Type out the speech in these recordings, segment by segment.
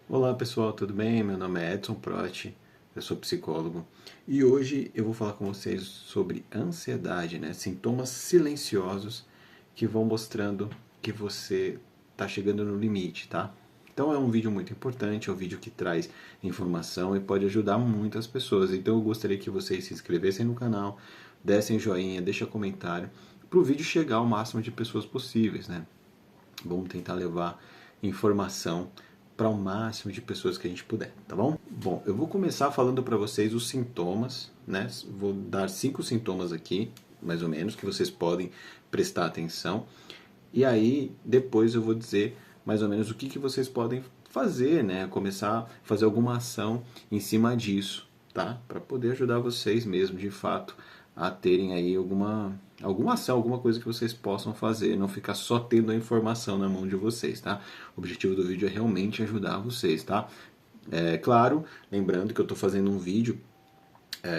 Olá pessoal, tudo bem? Meu nome é Edson Proti, eu sou psicólogo e hoje eu vou falar com vocês sobre ansiedade, né? Sintomas silenciosos que vão mostrando que você está chegando no limite, tá? Então é um vídeo muito importante, é um vídeo que traz informação e pode ajudar muitas pessoas. Então eu gostaria que vocês se inscrevessem no canal, dessem joinha, deixem comentário, para o vídeo chegar ao máximo de pessoas possíveis, né? Vamos tentar levar informação para o máximo de pessoas que a gente puder, tá bom? Bom, eu vou começar falando para vocês os sintomas, né? Vou dar 5 sintomas aqui, mais ou menos, que vocês podem prestar atenção. E aí, depois eu vou dizer mais ou menos o que vocês podem fazer, né? Começar a fazer alguma ação em cima disso, tá? Para poder ajudar vocês mesmo, de fato, a terem aí alguma ação, alguma coisa que vocês possam fazer, não ficar só tendo a informação na mão de vocês, tá? O objetivo do vídeo é realmente ajudar vocês, tá? É claro, lembrando que eu estou fazendo um vídeo,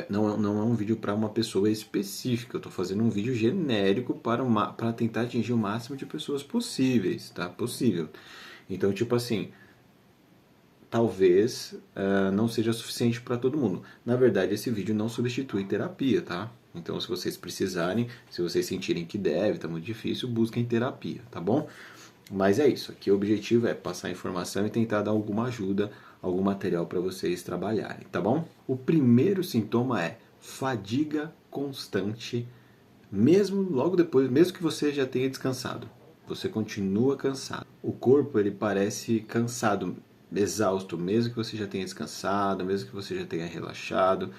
não é um vídeo para uma pessoa específica, eu estou fazendo um vídeo genérico para tentar atingir o máximo de pessoas possíveis, tá? Possível. Então, tipo assim, talvez não seja suficiente para todo mundo. Na verdade, esse vídeo não substitui terapia, tá? Então, se vocês precisarem, se vocês sentirem que deve, tá muito difícil, busquem terapia, tá bom? Mas é isso. Aqui o objetivo é passar informação e tentar dar alguma ajuda, algum material para vocês trabalharem, tá bom? O primeiro sintoma é fadiga constante, mesmo logo depois, mesmo que você já tenha descansado. Você continua cansado. O corpo ele parece cansado, exausto, mesmo que você já tenha descansado, mesmo que você já tenha relaxado.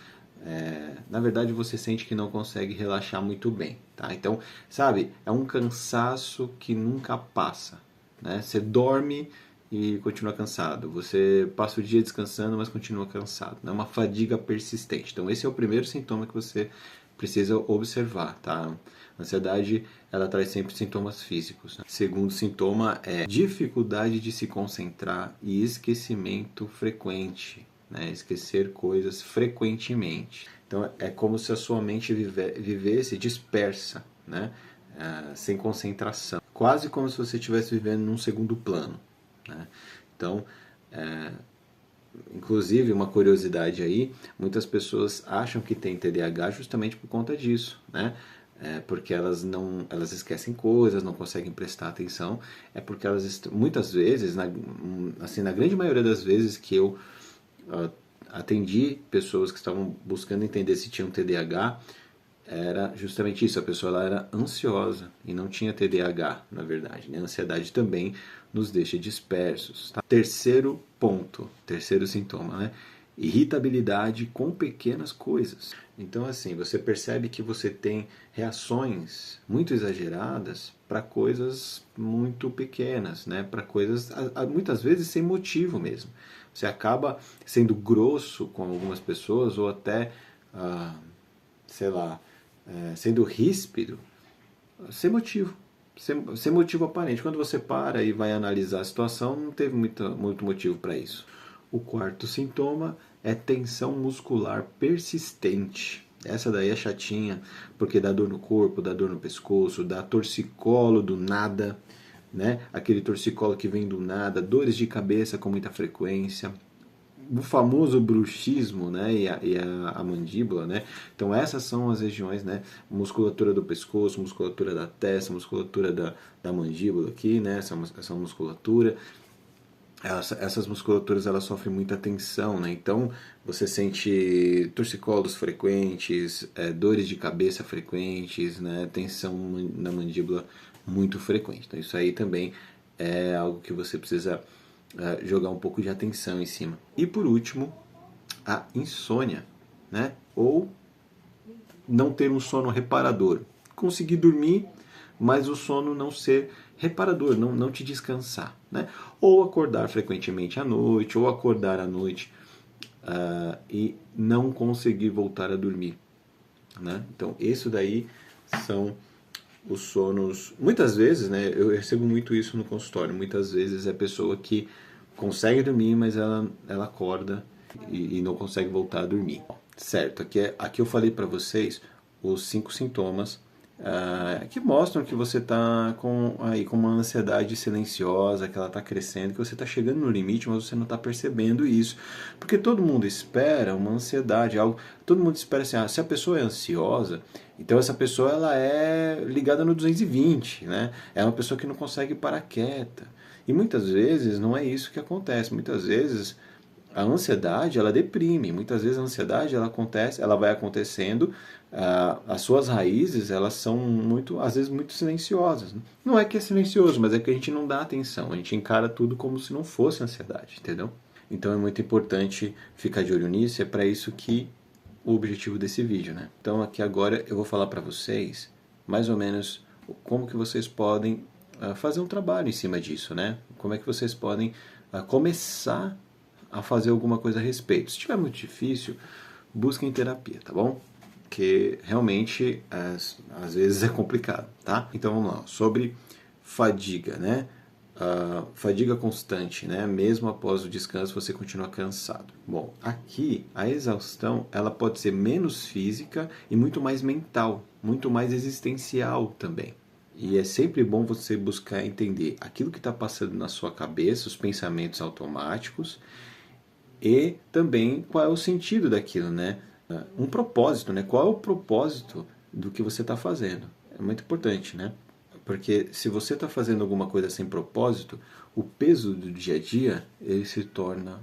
Na verdade, você sente que não consegue relaxar muito bem, tá? Então, sabe, é um cansaço que nunca passa, né? Você dorme e continua cansado. Você passa o dia descansando, mas continua cansado. É uma fadiga persistente. Então, esse é o primeiro sintoma que você precisa observar, tá? A ansiedade, ela traz sempre sintomas físicos, né? Segundo sintoma é dificuldade de se concentrar e esquecimento frequente, né? Esquecer coisas frequentemente. Então é como se a sua mente vivesse dispersa, né? Sem concentração. Quase como se você estivesse vivendo num segundo plano, né? Então, inclusive, uma curiosidade aí, muitas pessoas acham que tem TDAH justamente por conta disso, né? Porque elas esquecem coisas, não conseguem prestar atenção, é porque elas muitas vezes, na grande maioria das vezes que eu atendi pessoas que estavam buscando entender se tinham TDAH, era justamente isso, a pessoa ela era ansiosa e não tinha TDAH, na verdade, né? A ansiedade também nos deixa dispersos. Tá? Terceiro ponto, terceiro sintoma, né? Irritabilidade com pequenas coisas. Então, assim, você percebe que você tem reações muito exageradas para coisas muito pequenas, né? Para coisas, muitas vezes, sem motivo mesmo. Você acaba sendo grosso com algumas pessoas ou até, sei lá, sendo ríspido, sem motivo. Sem motivo aparente. Quando você para e vai analisar a situação, não teve muito motivo para isso. O quarto sintoma é tensão muscular persistente. Essa daí é chatinha, porque dá dor no corpo, dá dor no pescoço, dá torcicolo do nada, né? Aquele torcicolo que vem do nada, dores de cabeça com muita frequência, o famoso bruxismo, né, e a mandíbula, né? Então essas são as regiões, né? Musculatura do pescoço, musculatura da testa, musculatura da mandíbula aqui, né? Essa musculatura. Essas musculaturas elas sofrem muita tensão, né? Então você sente torcicolos frequentes, dores de cabeça frequentes, né? Tensão na mandíbula muito frequente. Então isso aí também é algo que você precisa jogar um pouco de atenção em cima. E por último, a insônia, né? Ou não ter um sono reparador. Conseguir dormir, mas o sono não ser reparador, não te descansar, né? Ou acordar frequentemente à noite, ou acordar à noite e não conseguir voltar a dormir, né? Então, isso daí são os sonos. Muitas vezes, né? Eu recebo muito isso no consultório. Muitas vezes é a pessoa que consegue dormir, mas ela acorda e não consegue voltar a dormir. Certo, aqui eu falei para vocês os 5 sintomas que mostram que você está com uma ansiedade silenciosa, que ela está crescendo, que você está chegando no limite, mas você não está percebendo isso. Porque todo mundo espera uma ansiedade, algo. Todo mundo espera assim, se a pessoa é ansiosa, então essa pessoa ela é ligada no 220, né? É uma pessoa que não consegue parar quieta. E muitas vezes não é isso que acontece. Muitas vezes a ansiedade ela deprime. Muitas vezes a ansiedade ela vai acontecendo, as suas raízes elas são muito, às vezes muito silenciosas. Não é que é silencioso, mas é que a gente não dá atenção. A gente encara tudo como se não fosse ansiedade, entendeu? Então é muito importante ficar de olho nisso. É para isso que o objetivo desse vídeo, né? Então aqui agora eu vou falar para vocês mais ou menos como que vocês podem fazer um trabalho em cima disso, né? Como é que vocês podem começar a fazer alguma coisa a respeito. Se estiver muito difícil, busquem terapia, tá bom? Porque realmente às vezes é complicado, tá? Então vamos lá, sobre fadiga, né? Fadiga constante, né? Mesmo após o descanso você continua cansado. Bom, aqui a exaustão ela pode ser menos física e muito mais mental, muito mais existencial também. E é sempre bom você buscar entender aquilo que está passando na sua cabeça, os pensamentos automáticos, e também qual é o sentido daquilo, né? Um propósito, né? Qual é o propósito do que você está fazendo? É muito importante, né? Porque se você está fazendo alguma coisa sem propósito, o peso do dia a dia ele se torna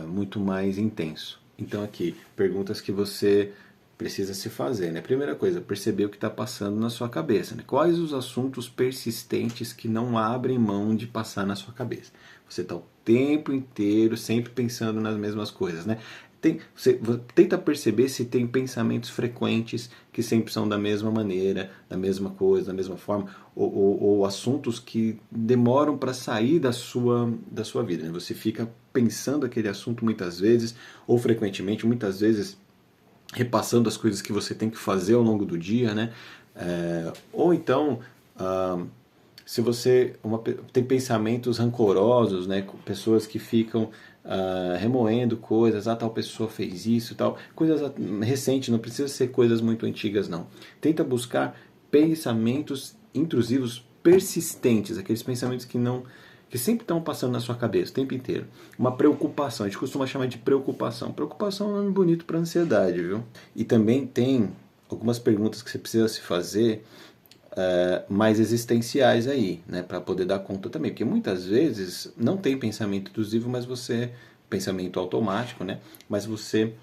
muito mais intenso. Então aqui, perguntas que você precisa se fazer, né? Primeira coisa, perceber o que está passando na sua cabeça, né? Quais os assuntos persistentes que não abrem mão de passar na sua cabeça? Você está o tempo inteiro sempre pensando nas mesmas coisas, né? Você tenta perceber se tem pensamentos frequentes que sempre são da mesma maneira, da mesma coisa, da mesma forma, ou assuntos que demoram para sair da sua vida, né? Você fica pensando aquele assunto muitas vezes, ou frequentemente, muitas vezes repassando as coisas que você tem que fazer ao longo do dia, né? Ou então, se você tem pensamentos rancorosos, né? Pessoas que ficam remoendo coisas, tal pessoa fez isso, tal, coisas recentes, não precisa ser coisas muito antigas, não. Tenta buscar pensamentos intrusivos persistentes, aqueles pensamentos que sempre estão passando na sua cabeça o tempo inteiro. Uma preocupação, a gente costuma chamar de preocupação. Preocupação é um nome bonito para ansiedade, viu? E também tem algumas perguntas que você precisa se fazer mais existenciais aí, né, para poder dar conta também, porque muitas vezes não tem pensamento intrusivo, mas você pensamento automático, né, mas você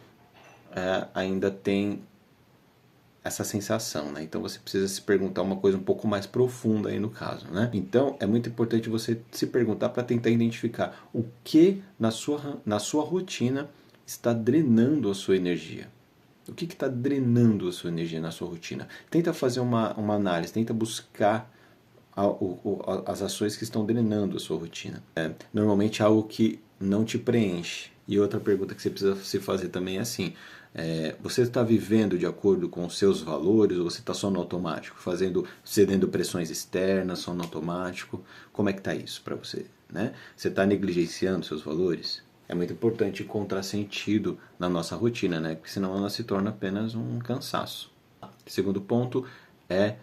ainda tem essa sensação, né? Então você precisa se perguntar uma coisa um pouco mais profunda aí no caso, né? Então é muito importante você se perguntar para tentar identificar o que na sua rotina está drenando a sua energia. O que está drenando a sua energia na sua rotina? Tenta fazer uma análise, tenta buscar as ações que estão drenando a sua rotina. Normalmente é algo que não te preenche. E outra pergunta que você precisa se fazer também é assim: você está vivendo de acordo com os seus valores ou você está só no automático, cedendo pressões externas, só no automático? Como é que está isso para você? Né? Você está negligenciando seus valores? É muito importante encontrar sentido na nossa rotina, né? Porque senão ela se torna apenas um cansaço. Segundo ponto é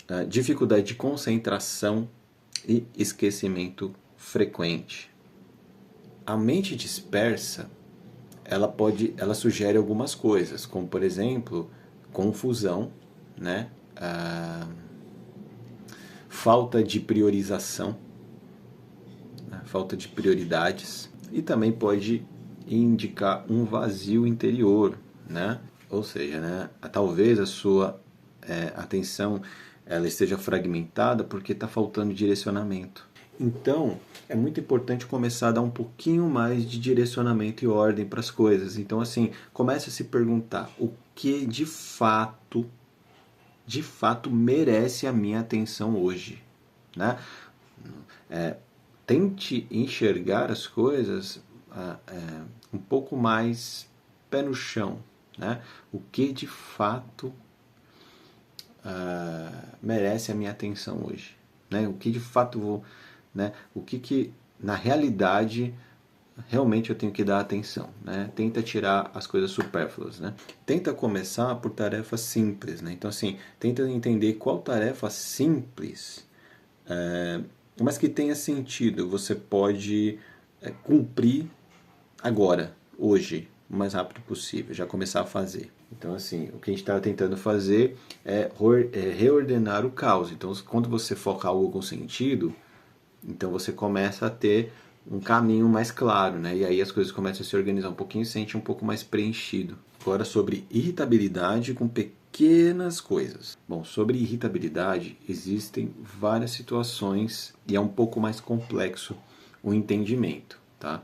a dificuldade de concentração e esquecimento frequente. A mente dispersa, ela sugere algumas coisas, como por exemplo, confusão, né? Falta de priorização, né? Falta de prioridades, e também pode indicar um vazio interior, né? Ou seja, né? Talvez a sua atenção ela esteja fragmentada porque está faltando direcionamento. Então, é muito importante começar a dar um pouquinho mais de direcionamento e ordem para as coisas. Então, assim, comece a se perguntar o que de fato merece a minha atenção hoje, né? Tente enxergar as coisas um pouco mais pé no chão, né? O que de fato merece a minha atenção hoje, né? O que de fato vou, né? O que na realidade realmente eu tenho que dar atenção, né? Tenta tirar as coisas supérfluas, né? Tenta começar por tarefas simples, né? Então, assim, tenta entender qual tarefa simples, mas que tenha sentido, você pode cumprir agora, hoje, o mais rápido possível, já começar a fazer. Então, assim, o que a gente está tentando fazer é reordenar o caos. Então, quando você foca algo com sentido, então você começa a ter um caminho mais claro, né? E aí as coisas começam a se organizar um pouquinho e se sente um pouco mais preenchido. Agora sobre irritabilidade com pequenas coisas. Bom, sobre irritabilidade existem várias situações e é um pouco mais complexo o entendimento, tá?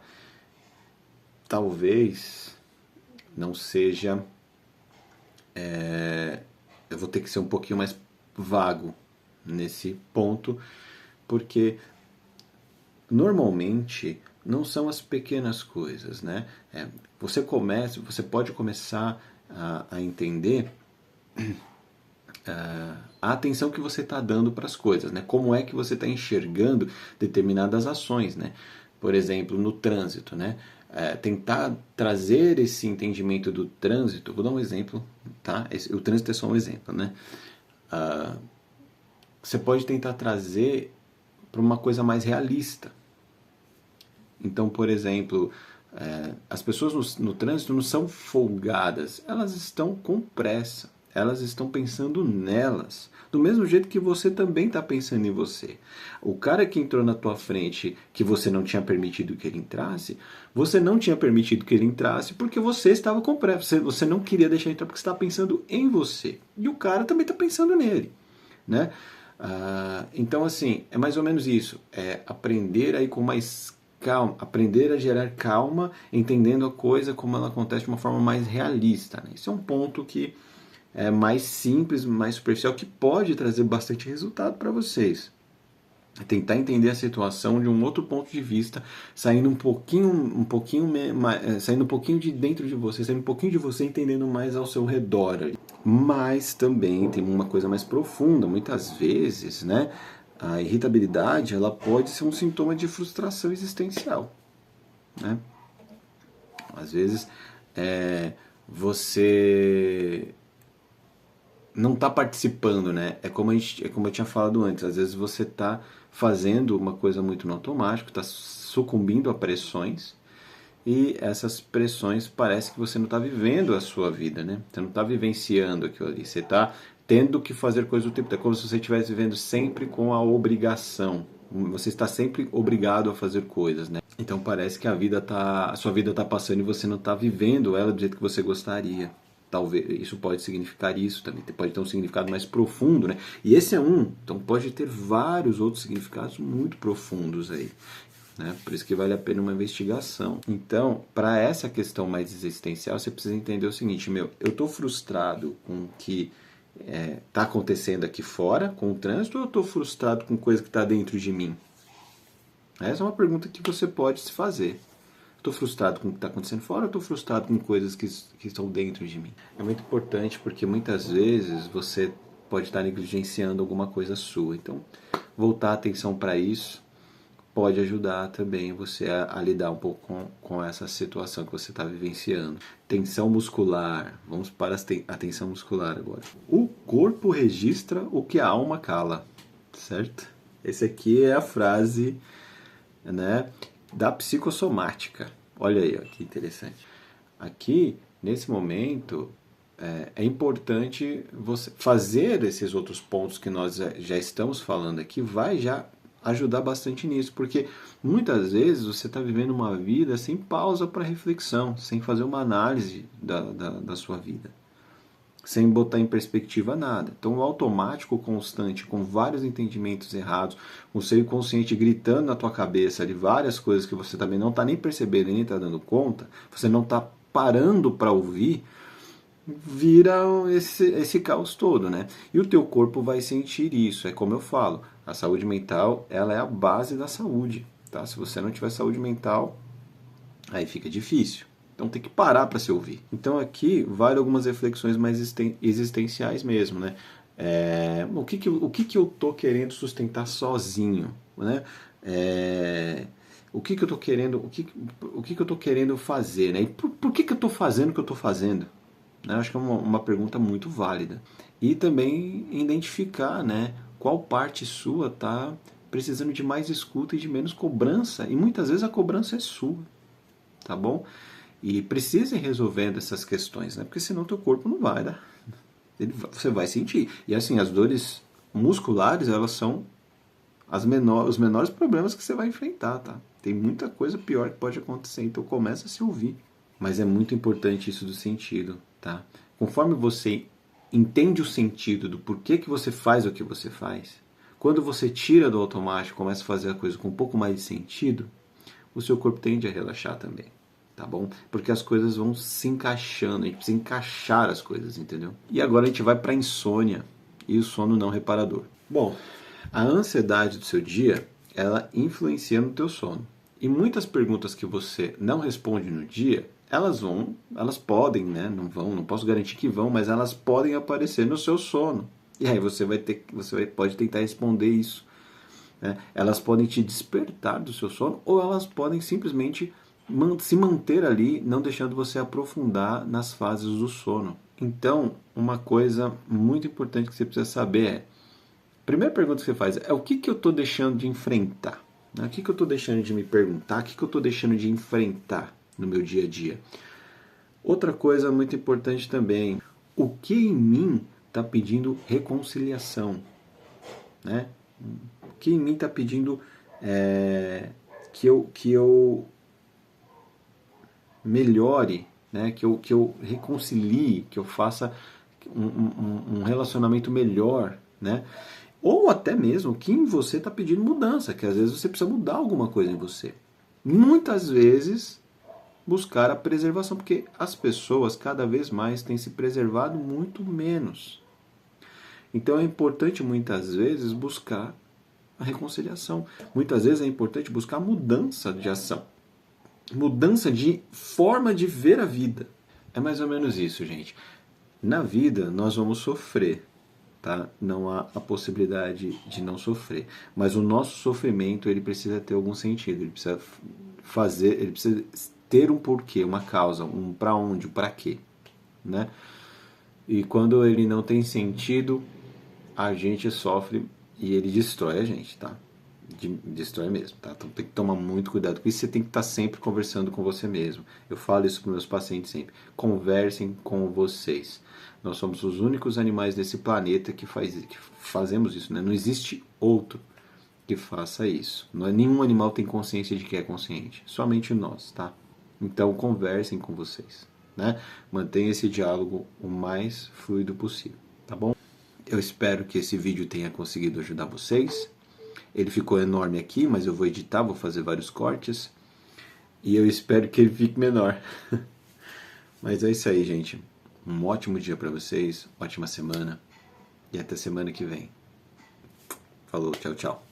Talvez não seja... eu vou ter que ser um pouquinho mais vago nesse ponto, porque normalmente não são as pequenas coisas, né? Você pode começar a entender a atenção que você está dando para as coisas, né? Como é que você está enxergando determinadas ações, né? Por exemplo, no trânsito, né? Tentar trazer esse entendimento do trânsito. Vou dar um exemplo, tá? O trânsito é só um exemplo, né? Você pode tentar trazer para uma coisa mais realista. Então, por exemplo, as pessoas no trânsito não são folgadas, elas estão com pressa, elas estão pensando nelas, do mesmo jeito que você também está pensando em você. O cara que entrou na tua frente, que você não tinha permitido que ele entrasse, você não tinha permitido que ele entrasse porque você estava com pressa, você não queria deixar ele entrar porque você estava pensando em você. E o cara também está pensando nele, né? Então, assim, é mais ou menos isso. É aprender aí com mais calma, aprender a gerar calma, entendendo a coisa como ela acontece de uma forma mais realista, né? Isso é um ponto que é mais simples, mais superficial, que pode trazer bastante resultado para vocês. Tentar entender a situação de um outro ponto de vista, saindo saindo um pouquinho de dentro de você, saindo um pouquinho de você, entendendo mais ao seu redor. Mas também tem uma coisa mais profunda. Muitas vezes, né, a irritabilidade ela pode ser um sintoma de frustração existencial, né? Às vezes você não está participando, né? É como eu tinha falado antes. Às vezes você está fazendo uma coisa muito no automático, está sucumbindo a pressões e essas pressões parece que você não está vivendo a sua vida, né? Você não está vivenciando aquilo ali. Você está tendo que fazer coisas do tempo. É como se você estivesse vivendo sempre com a obrigação. Você está sempre obrigado a fazer coisas, né? Então parece que a sua vida está passando e você não está vivendo ela do jeito que você gostaria. Talvez isso pode significar isso também, pode ter um significado mais profundo, né? E esse é um, então pode ter vários outros significados muito profundos aí, né? Por isso que vale a pena uma investigação. Então, para essa questão mais existencial, você precisa entender o seguinte, eu estou frustrado com o que está acontecendo aqui fora, com o trânsito, ou eu estou frustrado com coisa que está dentro de mim? Essa é uma pergunta que você pode se fazer. Estou frustrado com o que está acontecendo fora ou estou frustrado com coisas que estão dentro de mim? É muito importante porque muitas vezes você pode estar negligenciando alguma coisa sua. Então, voltar a atenção para isso pode ajudar também você a lidar um pouco com essa situação que você está vivenciando. Tensão muscular. Vamos para a tensão muscular agora. O corpo registra o que a alma cala, certo? Esse aqui é a frase, né, da psicossomática. Olha aí, ó, que interessante. Aqui, nesse momento, é importante você fazer esses outros pontos que nós já estamos falando aqui, vai já ajudar bastante nisso, porque muitas vezes você está vivendo uma vida sem pausa para reflexão, sem fazer uma análise da sua vida, sem botar em perspectiva nada. Então, o automático constante, com vários entendimentos errados, o seu inconsciente gritando na tua cabeça de várias coisas que você também não está nem percebendo e nem está dando conta, você não está parando para ouvir, vira esse caos todo, né? E o teu corpo vai sentir isso. É como eu falo, a saúde mental, ela é a base da saúde, tá? Se você não tiver saúde mental, aí fica difícil. Então tem que parar para se ouvir. Então aqui vale algumas reflexões mais existenciais mesmo, né? O que eu tô querendo sustentar sozinho, né? O que que eu estou querendo, o que que eu estou querendo fazer, né? E por que que eu estou fazendo o que eu estou fazendo? Né? Eu acho que é uma pergunta muito válida. E também identificar, né, qual parte sua está precisando de mais escuta e de menos cobrança. E muitas vezes a cobrança é sua, tá bom? E precisa ir resolvendo essas questões, né? Porque senão teu corpo não vai, né? Você vai sentir. E assim, as dores musculares, elas são os menores problemas que você vai enfrentar, tá? Tem muita coisa pior que pode acontecer, então começa a se ouvir. Mas é muito importante isso do sentido, tá? Conforme você entende o sentido do porquê que você faz o que você faz, quando você tira do automático e começa a fazer a coisa com um pouco mais de sentido, o seu corpo tende a relaxar também, tá bom? Porque as coisas vão se encaixando, a gente precisa encaixar as coisas, entendeu? E agora a gente vai para a insônia e o sono não reparador. Bom, a ansiedade do seu dia, ela influencia no teu sono. E muitas perguntas que você não responde no dia, elas podem, né? Não posso garantir que vão, mas elas podem aparecer no seu sono. E aí pode tentar responder isso. Né? Elas podem te despertar do seu sono ou elas podem simplesmente se manter ali, não deixando você aprofundar nas fases do sono. Então, uma coisa muito importante que você precisa saber é: primeira pergunta que você faz é: o que eu estou deixando de enfrentar? O que eu estou deixando de me perguntar? O que eu estou deixando de enfrentar no meu dia a dia? Outra coisa muito importante também: o que em mim está pedindo reconciliação? Né? O que em mim está pedindo que eu melhore, né? que eu reconcilie, que eu faça um relacionamento melhor, né? Ou até mesmo que em você está pedindo mudança, que às vezes você precisa mudar alguma coisa em você. Muitas vezes buscar a preservação, porque as pessoas cada vez mais têm se preservado muito menos. Então é importante muitas vezes buscar a reconciliação. Muitas vezes é importante buscar mudança de ação. Mudança de forma de ver a vida. É mais ou menos isso, gente. Na vida nós vamos sofrer. Tá? Não há a possibilidade de não sofrer, mas o nosso sofrimento ele precisa ter algum sentido, ele precisa ter um porquê, uma causa, um para onde, um para quê, né? E quando ele não tem sentido, a gente sofre e ele destrói a gente, tá? Destrói mesmo, tá? Então tem que tomar muito cuidado com isso. Você tem que estar sempre conversando com você mesmo. Eu falo isso para meus pacientes sempre. Conversem com vocês. Nós somos os únicos animais desse planeta que fazemos isso, né? Não existe outro que faça isso. Nenhum animal tem consciência de que é consciente. Somente nós, tá? Então conversem com vocês, né? Mantenha esse diálogo o mais fluido possível, tá bom? Eu espero que esse vídeo tenha conseguido ajudar vocês. Ele ficou enorme aqui, mas eu vou editar, vou fazer vários cortes. E eu espero que ele fique menor. Mas é isso aí, gente. Um ótimo dia para vocês, ótima semana. E até semana que vem. Falou, tchau, tchau.